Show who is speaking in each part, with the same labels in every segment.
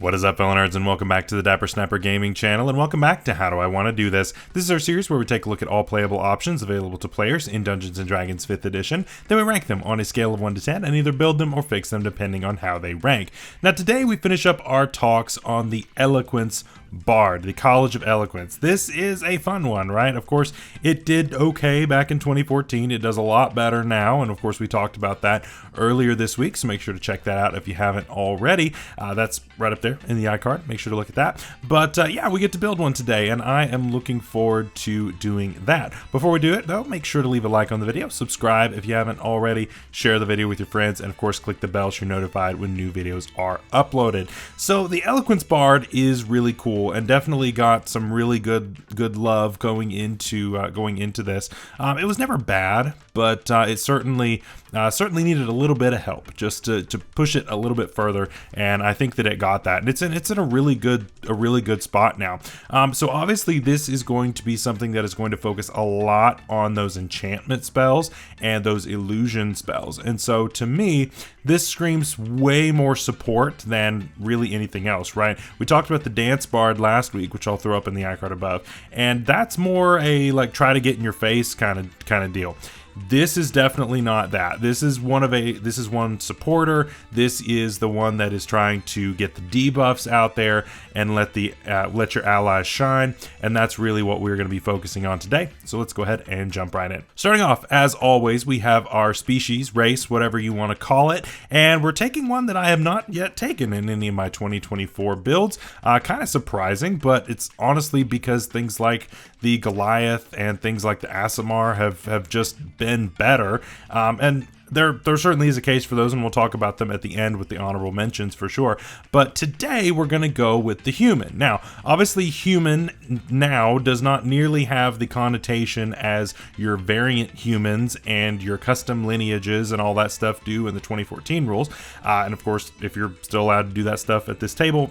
Speaker 1: What is up, fellow nerds, and welcome back to the Dapper Snapper Gaming channel, and welcome back to How Do I Want to Do This? This is our series where we take a look at all playable options available to players in Dungeons & Dragons 5th edition, then we rank them on a scale of 1 to 10, and either build them or fix them depending on how they rank. Now today we finish up our talks on the Eloquence Bard, the College of Eloquence. This is a fun one, right? Of course, it did okay back in 2014. It does a lot better now, and of course we talked about that earlier this week, so make sure to check that out if you haven't already. That's right up there in the iCard. Make sure to look at that. But yeah, we get to build one today, and I am looking forward to doing that. Before we do it, though, make sure to leave a like on the video, subscribe if you haven't already, share the video with your friends, and of course click the bell so you're notified when new videos are uploaded. So the Eloquence Bard is really cool, and definitely got some really good love going into this. It was never bad, but it certainly needed a little bit of help just to push it a little bit further, and I think that it got that. And it's in a really good spot now. So obviously this is going to be something that is going to focus a lot on those enchantment spells and those illusion spells. And so to me, this screams way more support than really anything else, right? We talked about the Dance Bard last week, which I'll throw up in the iCard above, and that's more a like try to get in your face kind of deal. This is definitely not that. This is one supporter. This is the one that is trying to get the debuffs out there and let your allies shine, and that's really what we're going to be focusing on today. So let's go ahead and jump right in. Starting off, as always, we have our species, race, whatever you want to call it, and we're taking one that I have not yet taken in any of my 2024 builds. Kind of surprising, but it's honestly because things like the Goliath and things like the Aasimar have just been better, and there certainly is a case for those, and we'll talk about them at the end with the honorable mentions for sure. But today we're going to go with the human. Now, obviously, human now does not nearly have the connotation as your variant humans and your custom lineages and all that stuff do in the 2014 rules. And of course, if you're still allowed to do that stuff at this table,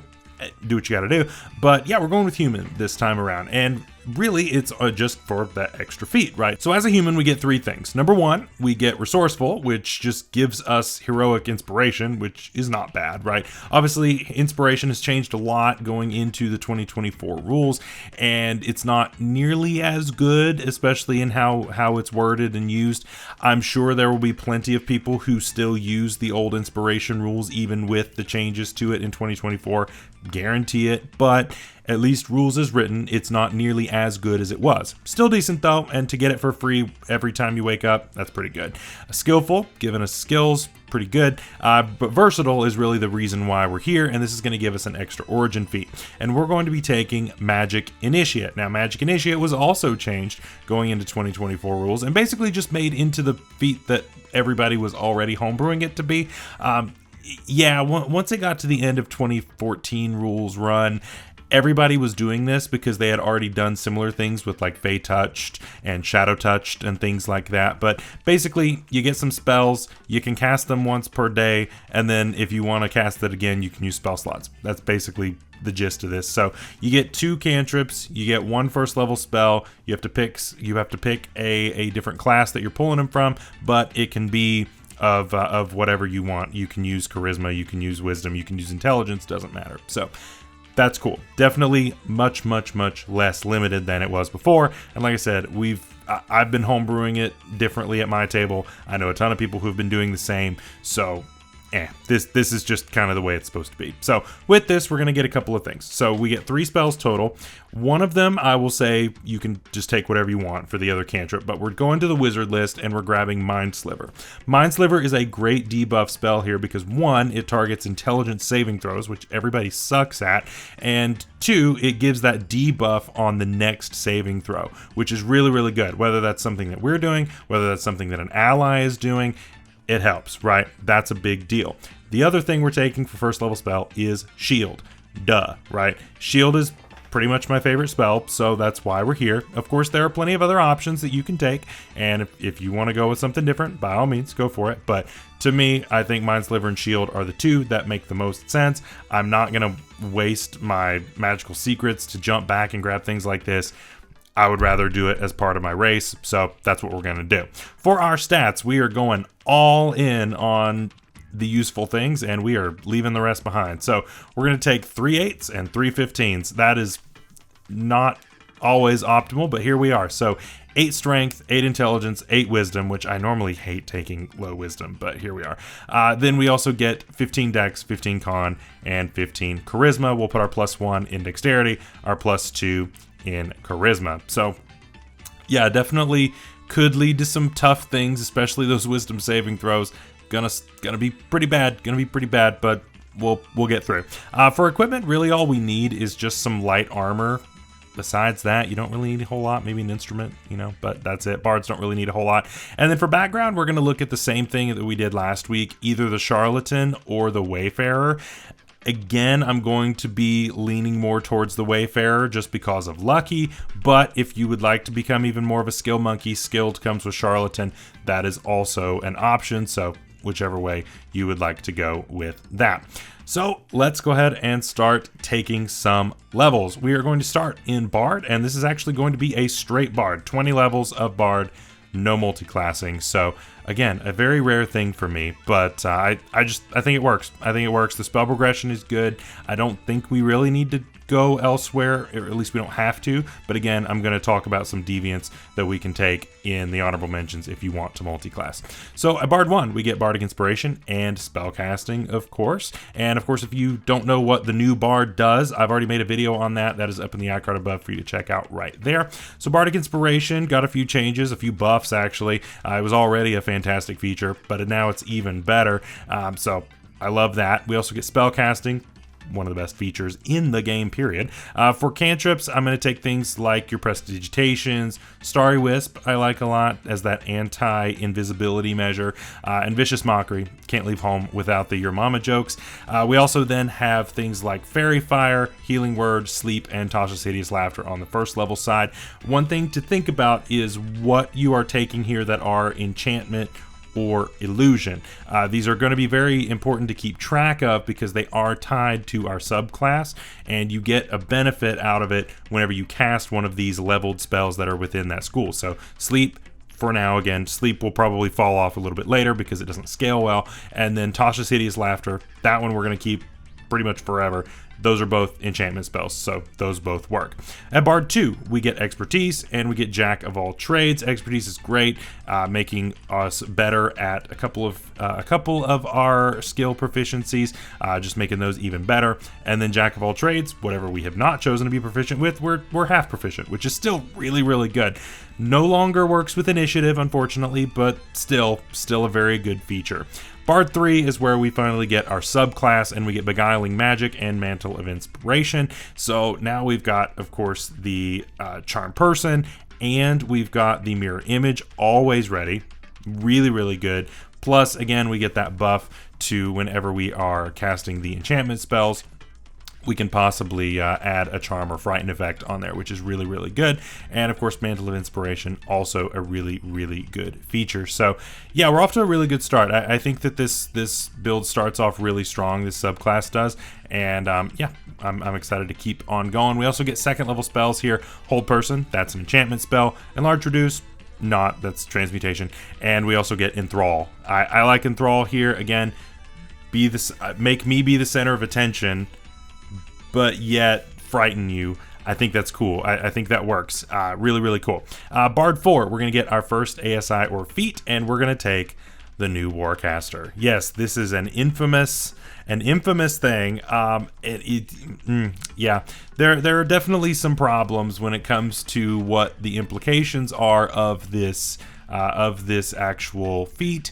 Speaker 1: do what you gotta do. But yeah, we're going with human this time around, and really it's just for that extra feat, right? So as a human, we get three things. Number one, we get resourceful, which just gives us heroic inspiration, which is not bad, right? Obviously, inspiration has changed a lot going into the 2024 rules, and it's not nearly as good, especially in how it's worded and used. I'm sure there will be plenty of people who still use the old inspiration rules, even with the changes to it in 2024. Guarantee it, but at least rules as written, it's not nearly as good as it was. Still decent though, and to get it for free every time you wake up, that's pretty good. Skillful, giving us skills, pretty good, but versatile is really the reason why we're here, and this is going to give us an extra origin feat. And we're going to be taking Magic Initiate. Now, Magic Initiate was also changed going into 2024 rules, and basically just made into the feat that everybody was already homebrewing it to be. Yeah, once it got to the end of 2014 rules run, everybody was doing this because they had already done similar things with like Fey Touched and Shadow Touched and things like that. But basically, you get some spells, you can cast them once per day, and then if you want to cast it again, you can use spell slots. That's basically the gist of this. So you get 2 cantrips, you get 1 first level spell. You have to pick a different class that you're pulling them from, but it can be of whatever you want. You can use charisma, you can use wisdom, you can use intelligence, doesn't matter. So that's cool. Definitely much less limited than it was before. And like I said, I've been homebrewing it differently at my table. I know a ton of people who've been doing the same. So this is just kind of the way it's supposed to be. So with this, we're going to get a couple of things. So we get 3 spells total. One of them, I will say, you can just take whatever you want for the other cantrip, but we're going to the wizard list and we're grabbing Mind Sliver. Mind Sliver is a great debuff spell here because 1, it targets intelligence saving throws, which everybody sucks at, and 2, it gives that debuff on the next saving throw, which is really good. Whether that's something that we're doing, whether that's something that an ally is doing, it helps, right? That's a big deal. The other thing we're taking for first level spell is Shield. Duh, right? Shield is pretty much my favorite spell, so that's why we're here. Of course, there are plenty of other options that you can take, and if you want to go with something different, by all means, go for it. But to me, I think Mind Sliver and Shield are the 2 that make the most sense. I'm not going to waste my magical secrets to jump back and grab things like this. I would rather do it as part of my race, so that's what we're going to do. For our stats, we are going all in on the useful things, and we are leaving the rest behind. So we're going to take 3 8s and 3 15s. That is not always optimal, but here we are. So 8 strength, 8 intelligence, 8 wisdom, which I normally hate taking low wisdom, but here we are. Then we also get 15 dex, 15 con, and 15 charisma. We'll put our +1 in dexterity, our +2 in charisma. So yeah, definitely could lead to some tough things, especially those wisdom saving throws. Gonna be pretty bad, but we'll get through. For equipment, really all we need is just some light armor. Besides that, you don't really need a whole lot, maybe an instrument, you know, but that's it. Bards don't really need a whole lot. And then for background, we're going to look at the same thing that we did last week, either the Charlatan or the Wayfarer. Again, I'm going to be leaning more towards the Wayfarer just because of Lucky, but if you would like to become even more of a skill monkey, skilled comes with Charlatan, that is also an option, so whichever way you would like to go with that. So let's go ahead and start taking some levels. We are going to start in Bard, and this is actually going to be a straight Bard, 20 levels of Bard, no multi-classing. So again, a very rare thing for me, but I think it works. I think it works. The spell progression is good. I don't think we really need to go elsewhere, or at least we don't have to, but again, I'm going to talk about some deviants that we can take in the honorable mentions if you want to multi-class. So at Bard 1, we get Bardic Inspiration and Spellcasting, of course, and of course if you don't know what the new Bard does, I've already made a video on that. That is up in the iCard above for you to check out right there. So Bardic Inspiration got a few changes, a few buffs actually. It was already a fantastic feature, but now it's even better, so I love that. We also get Spellcasting, one of the best features in the game, period. For cantrips, I'm going to take things like your Prestidigitations, Starry Wisp, I like a lot as that anti-invisibility measure, and Vicious Mockery, can't leave home without the Your Mama jokes. We also then have things like Fairy Fire, Healing Word, Sleep, and Tasha's Hideous Laughter on the first level side. One thing to think about is what you are taking here that are enchantment or illusion. These are going to be very important to keep track of because they are tied to our subclass, and you get a benefit out of it whenever you cast one of these leveled spells that are within that school. So Sleep, for now, again, Sleep will probably fall off a little bit later because it doesn't scale well, and then Tasha's Hideous Laughter, that one we're going to keep pretty much forever. Those are both enchantment spells, so those both work. At Bard 2, we get Expertise and we get Jack of all trades. Expertise is great, making us better at a couple of our skill proficiencies, just making those even better. And then Jack of all trades, whatever we have not chosen to be proficient with, we're half proficient, which is still really, really good. No longer works with initiative, unfortunately, but still a very good feature. Bard 3 is where we finally get our subclass, and we get Beguiling Magic and Mantle of Inspiration. So now we've got, of course, the Charm Person, and we've got the Mirror Image always ready. Really, really good. Plus, again, we get that buff to whenever we are casting the enchantment spells, we can possibly add a charm or frighten effect on there, which is really, really good. And of course, Mantle of Inspiration, also a really, really good feature. So yeah, we're off to a really good start. I think that this build starts off really strong, this subclass does. And yeah, I'm excited to keep on going. We also get second level spells here. Hold Person, that's an enchantment spell. Enlarge Reduce, not, that's transmutation. And we also get Enthrall. I like Enthrall here. Again, make me be the center of attention, but yet frighten you. I think that's cool. I think that works. Really, really cool. Bard 4, we're going to get our first ASI or feat, and we're going to take the new Warcaster. Yes, this is an infamous thing. Yeah, there are definitely some problems when it comes to what the implications are of this actual feat.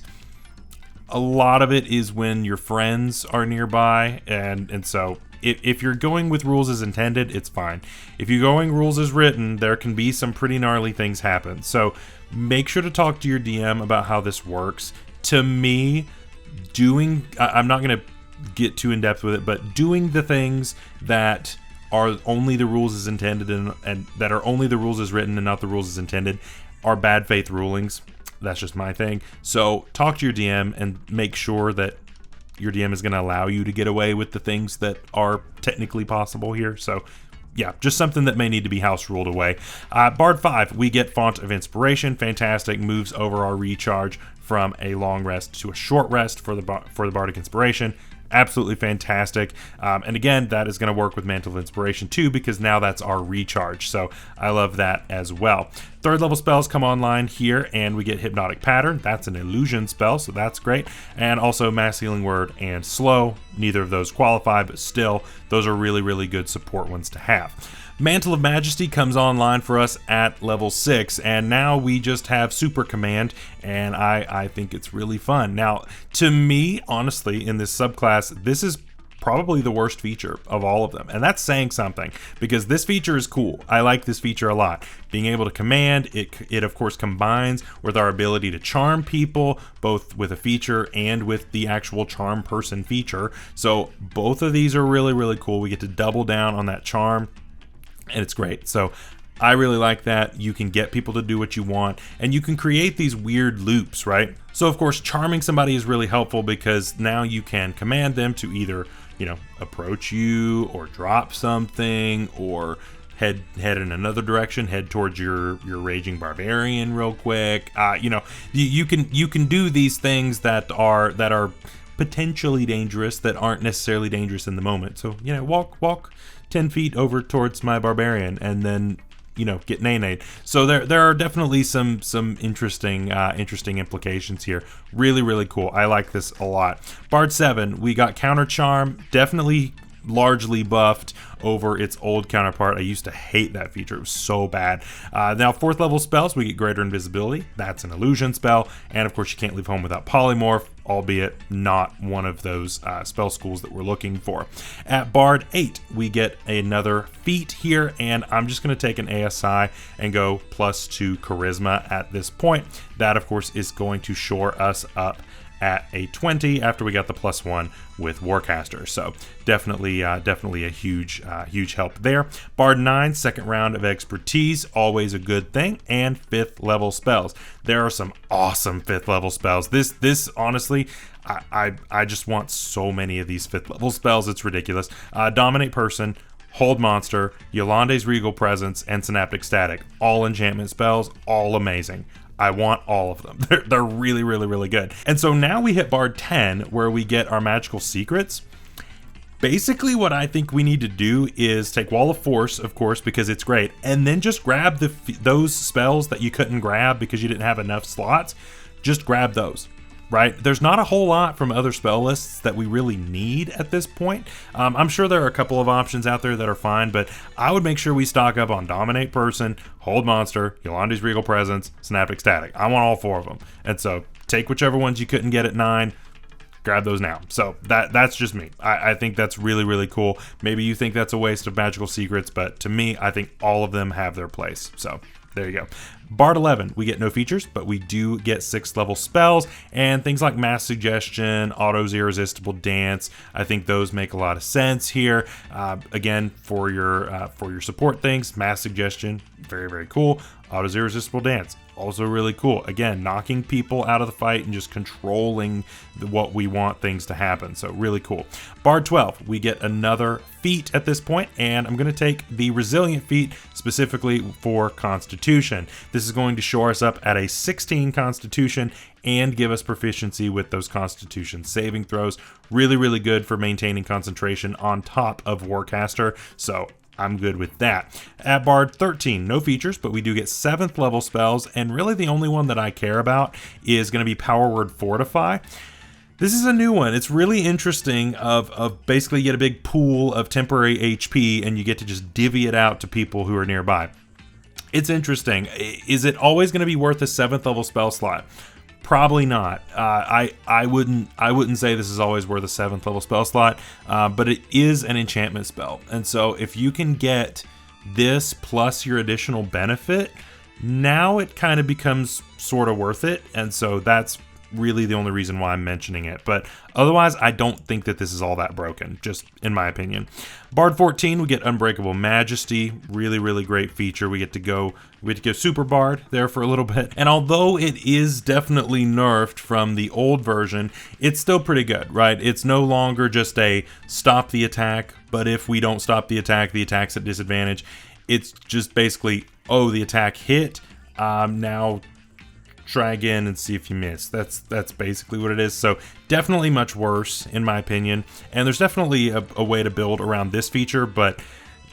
Speaker 1: A lot of it is when your friends are nearby, and so if you're going with rules as intended, it's fine. If you're going rules as written, there can be some pretty gnarly things happen. So make sure to talk to your DM about how this works. To me, I'm not going to get too in depth with it, but doing the things that are only the rules as intended and that are only the rules as written and not the rules as intended are bad faith rulings. That's just my thing. So talk to your DM and make sure that your DM is going to allow you to get away with the things that are technically possible here. So yeah, just something that may need to be house ruled away. Bard 5, we get Font of Inspiration. Fantastic. Moves over our recharge from a long rest to a short rest for the Bardic Inspiration. Absolutely fantastic. And again, that is going to work with Mantle of Inspiration too, because now that's our recharge. So I love that as well. Third level spells come online here, and we get Hypnotic Pattern. That's an illusion spell, so that's great. And also Mass Healing Word and Slow. Neither of those qualify, but still, those are really, really good support ones to have. Mantle of Majesty comes online for us at level 6, and now we just have Super Command, and I think it's really fun. Now, to me, honestly, in this subclass, this is probably the worst feature of all of them, and that's saying something, because this feature is cool. I like this feature a lot. Being able to command, it of course combines with our ability to charm people, both with a feature and with the actual charm person feature. So both of these are really, really cool. We get to double down on that charm, and it's great. So I really like that. You can get people to do what you want, and you can create these weird loops, right? So of course, charming somebody is really helpful, because now you can command them to either, you know, approach you or drop something, or head in another direction, head towards your raging barbarian real quick. You know, you can do these things that are potentially dangerous, that aren't necessarily dangerous in the moment. So, you know, walk 10 feet over towards my barbarian, and then, you know, get nay-nayed. So there are definitely some interesting implications here. Really, really cool. I like this a lot. Bard 7, we got Counter Charm, definitely largely buffed over its old counterpart. I used to hate that feature. It was so bad. Now, 4th level spells, we get Greater Invisibility. That's an illusion spell. And of course, you can't leave home without Polymorph, albeit not one of those spell schools that we're looking for. At Bard 8, we get another feat here, and I'm just going to take an ASI and go +2 Charisma at this point. That, of course, is going to shore us up at a 20 after we got the +1 with Warcaster. So definitely a huge help there. Bard 9, second round of expertise, always a good thing. And 5th level spells. There are some awesome 5th level spells. This honestly, I just want so many of these 5th level spells. It's ridiculous. Dominate Person, Hold Monster, Yolande's Regal Presence, and Synaptic Static. All enchantment spells, all amazing. I want all of them. They're really, really, really good. And so now we hit Bard 10, where we get our magical secrets. Basically, what I think we need to do is take Wall of Force, of course, because it's great, and then just grab those spells that you couldn't grab because you didn't have enough slots. Just grab those. Right? There's not a whole lot from other spell lists that we really need at this point. I'm sure there are a couple of options out there that are fine, but I would make sure we stock up on Dominate Person, Hold Monster, Yolande's Regal Presence, Synaptic Static. I want all 4 of them. And so take whichever ones you couldn't get at 9, grab those now. So that's just me. I think that's really, really cool. Maybe you think that's a waste of magical secrets, but to me, I think all of them have their place. So there you go. Bard 11, we get no features, but we do get 6th level spells, and things like Mass Suggestion, Auto's Irresistible Dance. I think those make a lot of sense here. Again, for your support things, Mass Suggestion, very, very cool. Auto's Irresistible Dance, also really cool. Again, knocking people out of the fight and just controlling what we want things to happen. So really cool. Bard 12, we get another feat at this point, and I'm going to take the Resilient feat specifically for Constitution. This is going to shore us up at a 16 Constitution and give us proficiency with those Constitution saving throws. Really, really good for maintaining concentration on top of Warcaster. So I'm good with that. At Bard 13, no features, but we do get 7th level spells, and really the only one that I care about is going to be Power Word Fortify. This is a new one. It's really interesting of basically you get a big pool of temporary HP, and you get to just divvy it out to people who are nearby. It's interesting. Is it always going to be worth a 7th level spell slot? Probably not. I wouldn't say this is always worth a 7th level spell slot, but it is an enchantment spell, and so if you can get this plus your additional benefit, now it kind of becomes sort of worth it, and so that's really the only reason why I'm mentioning it. But otherwise, I don't think that this is all that broken, just in my opinion. Bard 14, we get Unbreakable Majesty. Really, really great feature. We get to go Super Bard there for a little bit. And although it is definitely nerfed from the old version, it's still pretty good, right? It's no longer just a stop the attack, but if we don't stop the attack's at disadvantage. It's just basically, oh, the attack hit, now try again and see if you miss. That's basically what it is. So definitely much worse in my opinion, and there's definitely a way to build around this feature, but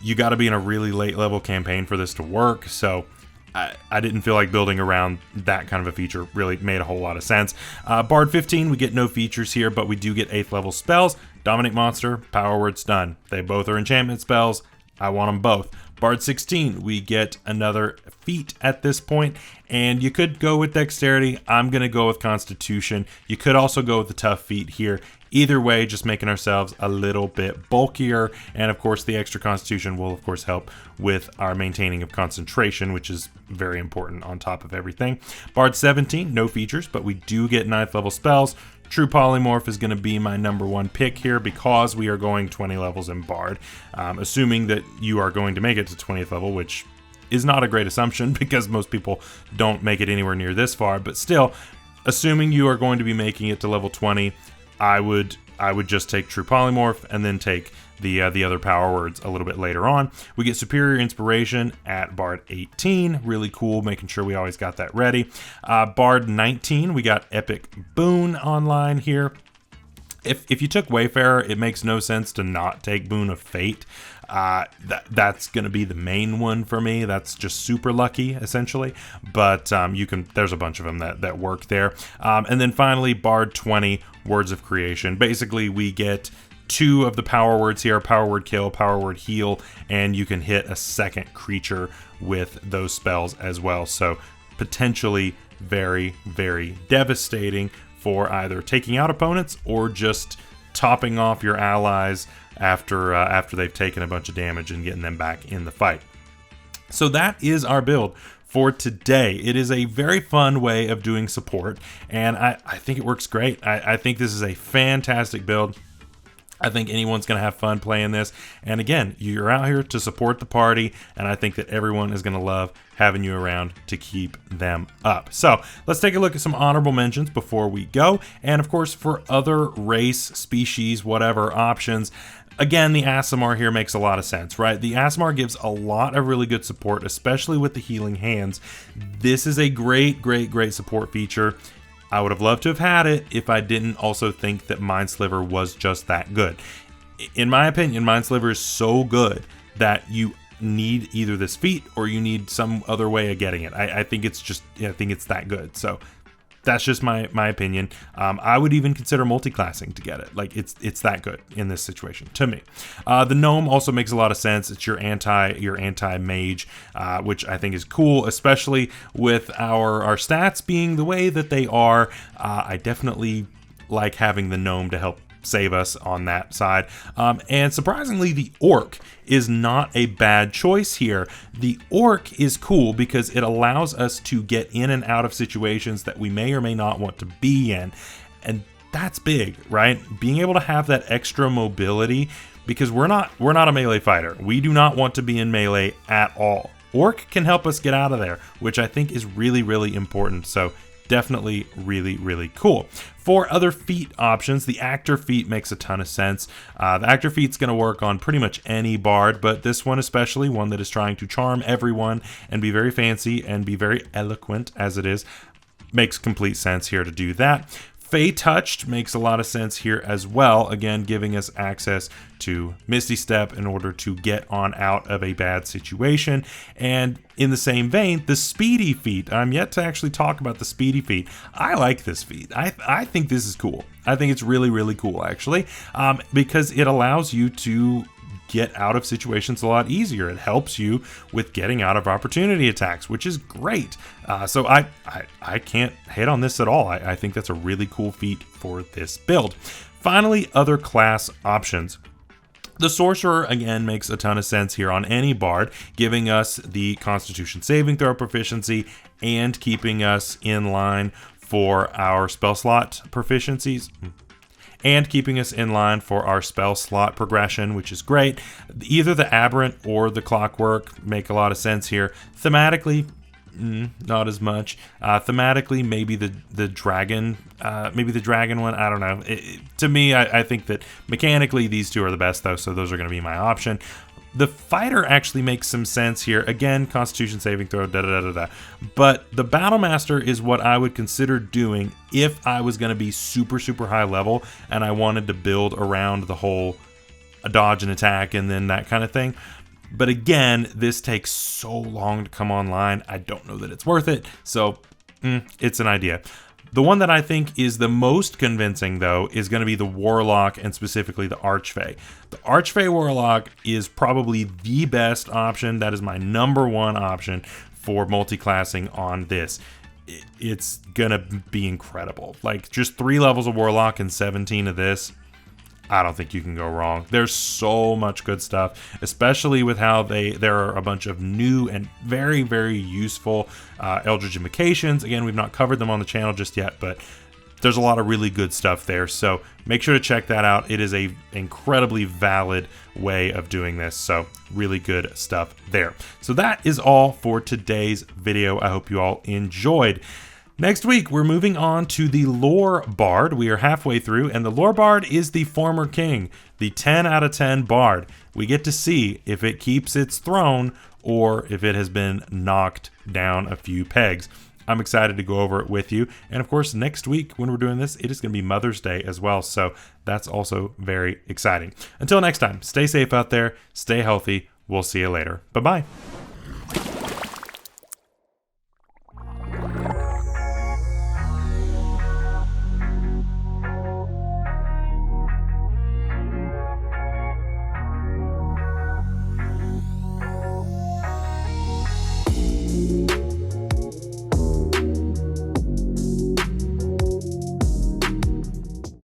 Speaker 1: you got to be in a really late level campaign for this to work. So I didn't feel like building around that kind of a feature really made a whole lot of sense. Bard 15, we get no features here, but we do get 8th level spells. Dominate monster, power word, stun. They both are enchantment spells. I want them both. Bard 16, we get another feat at this point, and you could go with dexterity. I'm going to go with constitution. You could also go with the tough feat here. Either way, just making ourselves a little bit bulkier, and of course the extra constitution will of course help with our maintaining of concentration, which is very important on top of everything. Bard 17, no features, but we do get 9th level spells. True Polymorph is going to be my #1 pick here because we are going 20 levels in Bard, assuming that you are going to make it to 20th level, which is not a great assumption because most people don't make it anywhere near this far, but still, assuming you are going to be making it to level 20, I would just take True Polymorph and then take the other power words a little bit later on. We get Superior Inspiration at Bard 18, really cool, making sure we always got that ready. Bard 19, we got Epic Boon online here. If you took Wayfarer, it makes no sense to not take Boon of Fate. That's going to be the main one for me. That's just super lucky, essentially. But there's a bunch of them that work there. And then finally, Bard 20, Words of Creation. Basically, we get 2 of the power words here, power word kill, power word heal, and you can hit a second creature with those spells as well. So potentially very, very devastating for either taking out opponents or just topping off your allies after they've taken a bunch of damage and getting them back in the fight. So that is our build for today. It is a very fun way of doing support, and I think it works great. I think this is a fantastic build. I think anyone's going to have fun playing this. And again, you're out here to support the party, and I think that everyone is going to love having you around to keep them up. So let's take a look at some honorable mentions before we go. And of course, for other race, species, whatever options, again, the Aasimar here makes a lot of sense, right? The Aasimar gives a lot of really good support, especially with the healing hands. This is a great, great, great support feature. I would have loved to have had it if I didn't also think that Mind Sliver was just that good. In my opinion, Mind Sliver is so good that you need either this feat or you need some other way of getting it. I think it's that good. So that's just my opinion. I would even consider multi-classing to get it. Like it's that good in this situation to me. The gnome also makes a lot of sense. It's your anti mage, which I think is cool, especially with our stats being the way that they are. I definitely like having the gnome to help save us on that side. And surprisingly, the orc is not a bad choice here. The orc is cool because it allows us to get in and out of situations that we may or may not want to be in. And that's big, right? Being able to have that extra mobility, because we're not a melee fighter. We do not want to be in melee at all. Orc can help us get out of there, which I think is really, really important. So definitely really, really cool. For other feat options, the actor feat makes a ton of sense. The actor feat's going to work on pretty much any bard, but this one especially, one that is trying to charm everyone and be very fancy and be very eloquent as it is, makes complete sense here to do that. Fey Touched makes a lot of sense here as well, again giving us access to Misty Step in order to get on out of a bad situation. And in the same vein, the Speedy feat. I'm yet to actually talk about the Speedy feat. I like this feat. I think this is cool. I think it's really, really cool actually, because it allows you to get out of situations a lot easier. It helps you with getting out of opportunity attacks, which is great. So I can't hate on this at all. I think that's a really cool feat for this build. Finally, other class options. The Sorcerer, again, makes a ton of sense here on any bard, giving us the Constitution saving throw proficiency and keeping us in line for our spell slot proficiencies. And keeping us in line for our spell slot progression, which is great. Either the Aberrant or the Clockwork make a lot of sense here. Thematically, Not as much. Thematically, maybe the dragon, one. I don't know. To me, I think that mechanically these two are the best though, so those are going to be my option. The fighter actually makes some sense here. Again, Constitution saving throw, But the Battlemaster is what I would consider doing if I was going to be super, super high level and I wanted to build around the whole dodge and attack and then that kind of thing. But again, this takes so long to come online. I don't know that it's worth it. So it's an idea. The one that I think is the most convincing, though, is going to be the Warlock and specifically the Archfey. The Archfey Warlock is probably the best option. That is my #1 option for multi-classing on this. It's going to be incredible. Like, just 3 levels of Warlock and 17 of this. I don't think you can go wrong. There's so much good stuff, especially with how there are a bunch of new and very, very useful Eldritch Invocations. Again, we've not covered them on the channel just yet, but there's a lot of really good stuff there. So make sure to check that out. It is a incredibly valid way of doing this. So really good stuff there. So that is all for today's video. I hope you all enjoyed. Next week, we're moving on to the Lore Bard. We are halfway through, and the Lore Bard is the former king, the 10 out of 10 Bard. We get to see if it keeps its throne or if it has been knocked down a few pegs. I'm excited to go over it with you. And of course, next week when we're doing this, it is going to be Mother's Day as well. So that's also very exciting. Until next time, stay safe out there, stay healthy. We'll see you later. Bye-bye.